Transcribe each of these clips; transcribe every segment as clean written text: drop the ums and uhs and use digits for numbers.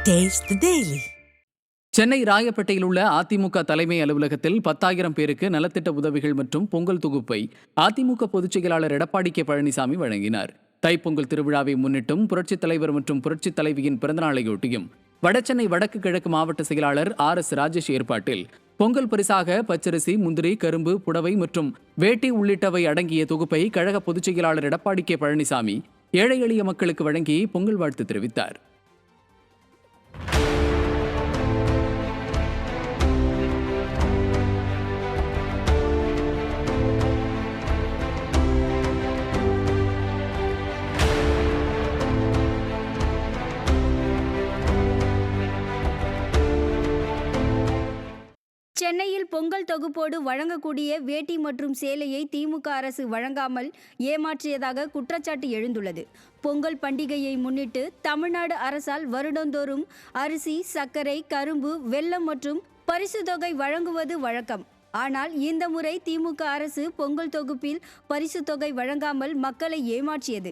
Taste the Daily. Chennai ராயப்பேட்டையில் உள்ள அதிமுக தலைமை அலுவலகத்தில் 10,000 பேருக்கு நலத்திட்ட உதவிகள் மற்றும் பொங்கல் தொகுப்பை அதிமுக பொதுச் செயலாளர் எடப்பாடி கே பழனிசாமி வழங்கினார். தைப்பொங்கல் திருவிழாவை முன்னிட்டும் புரட்சித் தலைவர் மற்றும் புரட்சித் தலைவியின் பிறந்தநாளையொட்டியும் வடசென்னை வடக்கு கிழக்கு மாவட்ட செயலாளர் RS ராஜேஷ் ஏற்பாட்டில் பொங்கல் பரிசாக பச்சரிசி, முந்திரி, கரும்பு, புடவை மற்றும் வேட்டி உள்ளிட்டவை அடங்கிய தொகுப்பை கழக பொதுச் செயலாளர் எடப்பாடி கே பழனிசாமி ஏழை எளிய மக்களுக்கு வழங்கி பொங்கல் வாழ்த்து தெரிவித்தார். சென்னையில் பொங்கல் தொகுப்போடு வழங்கக்கூடிய வேட்டி மற்றும் சேலையை திமுக அரசு வழங்காமல் ஏமாற்றியதாக குற்றச்சாட்டு எழுந்துள்ளது. பொங்கல் பண்டிகையை முன்னிட்டு தமிழ்நாடு அரசால் வருடந்தோறும் அரிசி, சர்க்கரை, கரும்பு, வெல்லம் மற்றும் பரிசுத் தொகை வழங்குவது வழக்கம். ஆனால் இந்த முறை திமுக அரசு பொங்கல் தொகுப்பில் பரிசு தொகை வழங்காமல் மக்களை ஏமாற்றியது.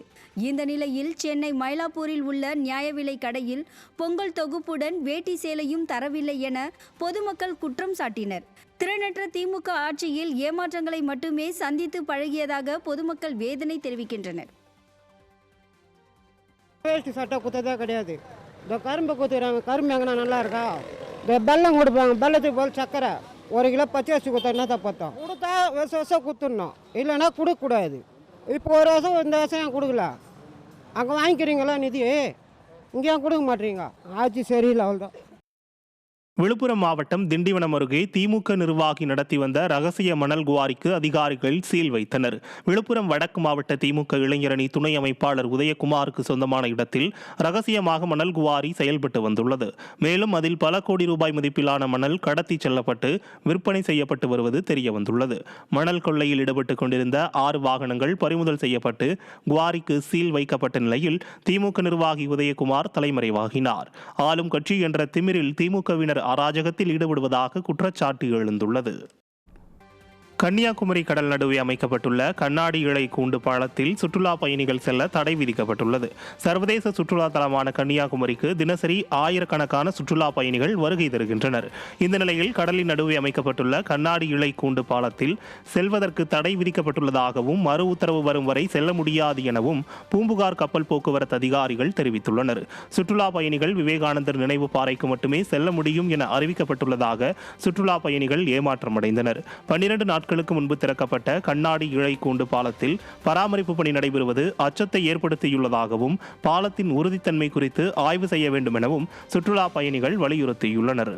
இந்த நிலையில் சென்னை மயிலாப்பூரில் உள்ள நியாய விலை கடையில் பொங்கல் தொகுப்புடன் வேட்டி சேலையும் தரவில்லை என பொதுமக்கள் குற்றம் சாட்டினர். திறனற்ற திமுக ஆட்சியில் ஏமாற்றங்களை மட்டுமே சந்தித்து பழகியதாக பொதுமக்கள் வேதனை தெரிவிக்கின்றனர். வேஷ்டி சட்டை குத்ததே கிடையாது. இந்த கரும்பு குத்துறாங்க, கரும்பு எங்கன்னா நல்லா இருக்கா? இந்த பெல்லம் கொடுப்பாங்க, பெல்லத்துக்கு போல் சக்கரை 1 கிலோ பச்சரிசி கொடுத்தா என்ன தப்பத்தோம்? கொடுத்தா வருஷம் குத்துடணும், இல்லைன்னா கொடுக்கக்கூடாது. இப்போ ஒரு வருஷம் இந்த வருஷம் ஏன் கொடுக்கல? அங்கே வாங்கிக்கிறீங்களா நிதி? இங்கே ஏன் கொடுக்க மாட்டீங்க? ஆட்சி சரியில்லை, அவ்வளோதான். விழுப்புரம் மாவட்டம் திண்டிவனம் அருகே திமுக நிர்வாகி நடத்தி வந்த ரகசிய மணல் குவாரிக்கு அதிகாரிகள் சீல் வைத்தனர். விழுப்புரம் வடக்கு மாவட்ட திமுக இளைஞரணி துணை அமைப்பாளர் உதயகுமாருக்கு சொந்தமான இடத்தில் ரகசியமாக மணல் குவாரி செயல்பட்டு வந்துள்ளது. மேலும் அதில் பல கோடி ரூபாய் மதிப்பிலான மணல் கடத்தி செல்லப்பட்டு விற்பனை செய்யப்பட்டு வருவது தெரிய வந்துள்ளது. மணல் கொள்ளையில் ஈடுபட்டு கொண்டிருந்த 6 வாகனங்கள் பறிமுதல் செய்யப்பட்டு குவாரிக்கு சீல் வைக்கப்பட்ட நிலையில் திமுக நிர்வாகி உதயகுமார் தலைமறைவாகினார். ஆளும் கட்சி என்ற திமிரில் திமுகவினர் அராஜகத்தில் ஈடுபடுவதாக குற்றச்சாட்டு எழுந்துள்ளது. கன்னியாகுமரி கடல் நடுவே அமைக்கப்பட்டுள்ள கண்ணாடி இழை கூண்டு பாலத்தில் சுற்றுலா பயணிகள் செல்ல தடை விதிக்கப்பட்டுள்ளது. சர்வதேச சுற்றுலா தலமான கன்னியாகுமரிக்கு தினசரி ஆயிரக்கணக்கான சுற்றுலா பயணிகள் வருகை தருகின்றனர். இந்த நிலையில் கடலின் நடுவே அமைக்கப்பட்டுள்ள கண்ணாடி இழை கூண்டு பாலத்தில் செல்வதற்கு தடை விதிக்கப்பட்டுள்ளதாகவும் மறு உத்தரவு வரும் வரை செல்ல முடியாது எனவும் பூம்புகார் கப்பல் போக்குவரத்து அதிகாரிகள் தெரிவித்துள்ளனர். சுற்றுலா பயணிகள் விவேகானந்தர் நினைவு பாறைக்கு மட்டுமே செல்ல முடியும் என அறிவிக்கப்பட்டுள்ளதாக சுற்றுலா பயணிகள் ஏமாற்றமடைந்தனர். 12 நாட்களுக்கு முன்பு திறக்கப்பட்ட கண்ணாடி இழை கூண்டு பாலத்தில் பராமரிப்பு பணி நடைபெறுவது அச்சத்தை ஏற்படுத்தியுள்ளதாகவும் பாலத்தின் உறுதித்தன்மை குறித்து ஆய்வு செய்ய வேண்டும் எனவும் சுற்றுலா பயணிகள் வலியுறுத்தியுள்ளனர்.